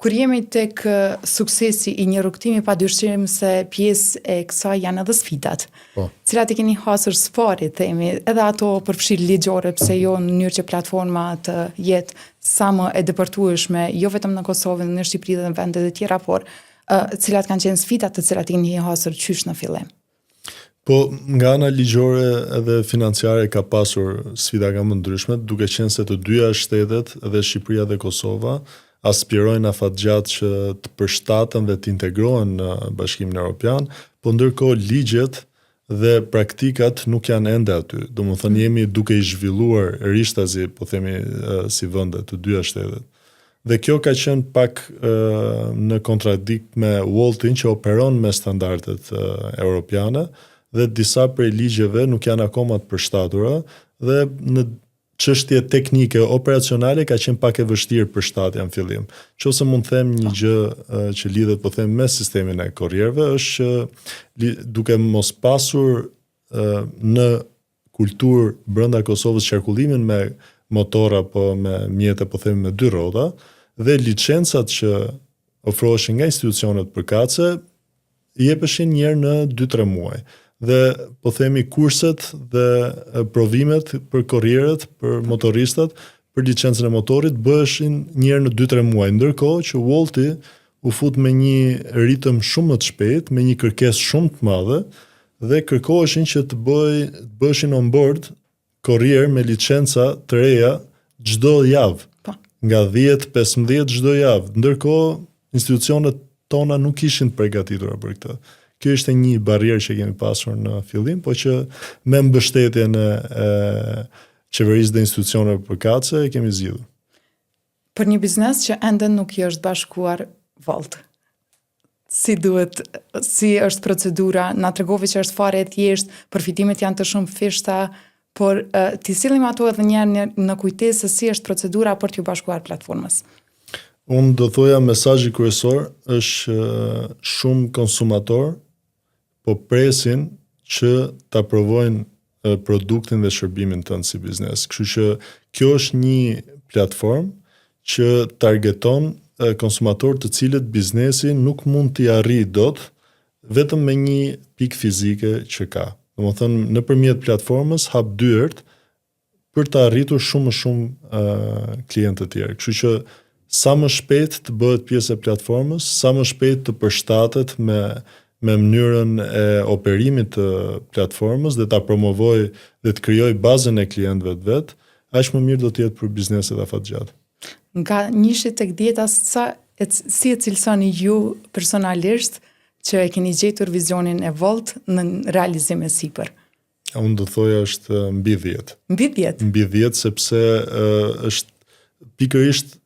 Kur jemi tek suksesi i një rrugtimi, padyshim se pjesë e kësaj janë edhe sfidat. Po. Cilat i keni hasur sfari, themi, edhe ato përfshirë ligjore, pse jo në mënyrë që platforma të jetë sa më e dëpërtueshme, jo vetëm në Kosovë, në Shqipëri dhe në vendet e tjera, por cilat kanë qenë sfidat të cilat i keni hasur qysh në fillim. Po, nga ana ligjore edhe financiare ka pasur sfida nga më ndryshme, duke qenë se të dyja shtetet, edhe Shqipëria dhe Kosova, aspirojnë afatgjatë që të përshtaten dhe të integrohen në Bashkimin Evropian, po ndërkohë ligjet dhe praktikat nuk janë ende aty. Domethënë jemi duke i zhvilluar rishtazi, po themi si vende të dyja shtetet. Dhe kjo ka qenë pak në kontradikt me Woltin që operon me standardet europiane dhe disa prej ligjeve nuk janë akoma të përshtatura dhe në çështje teknike operacionale ka qenë pak e vështirë për shtatja në fillim. Nëse mund të them një gjë që lidhet po them me sistemin e korrierëve është që duke mos pasur në kulturë brenda Kosovës qarkullimin me motora po me mjete po them me dy rroda dhe licencat që ofroheshin nga institucionet përkatëse i jepeshin një herë në 2-3 muaj. Dhe po themi kurset dhe provimet për korrierët, për motoristat, për licencën e motorit bëheshin një herë në 2-3 muaj, ndërkohë që Wolti u fut me një ritëm shumë më të shpejtë, me një kërkesë shumë të madhe dhe kërkoheshin që të bëheshin on board korrier me licenca të reja çdo javë. Nga 10-15 çdo javë, ndërkohë institucionet tona nuk ishin përgatitura për këtë. Kjo ishte një barrierë që kemi pasur në fillim, po që me mbështetjen e qeverisë dhe institucioneve përkatëse e kemi zgjidhur. Për një biznes që ende nuk i është bashkuar Volt, si është procedura, na tregove që është fare e thjeshtë, përfitimet janë të shumë fishta, por t'i sillim ato edhe një herë në kujtesë se si është procedura për t'ju bashkuar platformës. Unë do thoja mesazhi kryesor është shumë konsumator po presin që ta provojnë produktin dhe shërbimin tënd si biznes. Kështu që kjo është një platformë që targeton konsumatorë të cilët biznesi nuk mund t'i arrijë dot vetëm me një pikë fizike që ka. Domethënë nëpërmjet platformës hap dyert për të arritur shumë më shumë klientë të tjerë. Kështu që sa më shpejt të bëhet pjesë e platformës, sa më shpejt të përshtatet me mënyrën e operimit të platformës dhe ta promovoj dhe të krijoj bazën e klientëve të vet, aq më mirë do të jetë për bizneset afatgjatë. Nga 1 tek 10, si e cilësoni ju personalisht që e keni gjetur vizionin e Volt në realizim e sipër? Unë do thoja është mbi 10. Mbi 10? Mbi 10 sepse është pikërisht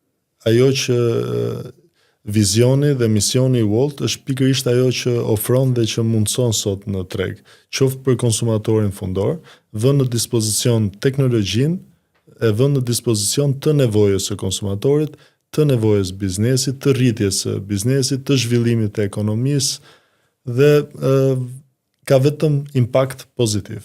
ajo që vizioni dhe misioni i Volt është pikërisht ajo që ofron dhe që mundson sot në treg, qoftë për konsumatorin fundor, vën në dispozicion teknologjinë, e vën në dispozicion të nevojës së konsumatorit, të nevojës biznesit, të rritjes së biznesit, të zhvillimit të ekonomisë dhe ka vetëm impakt pozitiv.